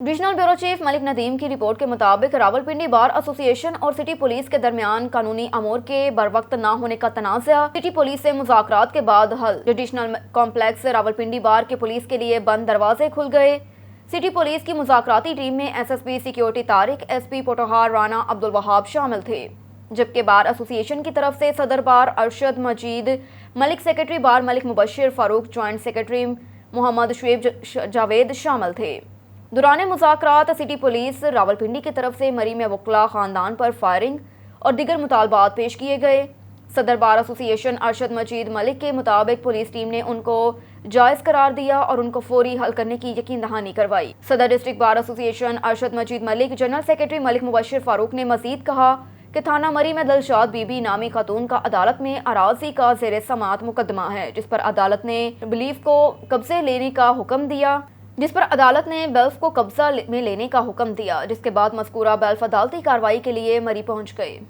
Divisional bureau chief Malik Nadeem की report के मुताबिक रावलपिंडी बार एसोसिएशन और सिटी पुलिस के दरमियान कानूनी अमूर के बरवक्त न होने का तनाज़ा सिटी पुलिस से मुज़ाकरात के बाद हल। जुडिशनल कॉम्प्लेक्स रावलपिंडी बार के पुलिस के लिए बंद दरवाजे खुल गए। सिटी पुलिस की मुज़ाकराती टीम में SSP security Tariq, SP Potohar Rana Abdul Wahab शामिल थे, जबकि बार एसोसिएशन की तरफ से सदर bar Arshad Majeed Malik, secretary bar Malik Mubashir Farooq, joint secretary Mohammad Shoaib Javed शामिल थे। दौरान मुज़ाकरात सिटी पुलिस रावलपिंडी की तरफ से मरी में वकला ख़ानदान पर फायरिंग और दीगर मुतालबात पेश किए गए। सदर बार एसोसिएशन अरशद मजीद मलिक के मुताबिक पुलिस टीम ने उनको जायज़ करार दिया और उनको फौरी हल करने की यकीन दहानी करवाई। सदर district bar association Arshad Majeed Malik, general secretary Malik Mubashir Farooq ने मजीद कहा कि थाना मरी में दिलशाद बीबी नामी खातून का अदालत में अराजी का ज़ेर समात मुकदमा है, जिस पर अदालत ने बिलीफ को कब्जे लेने का हुक्म दिया, जिसके बाद मज़कूरा बेल्फ अदालती कार्रवाई के लिए मरी पहुंच गए।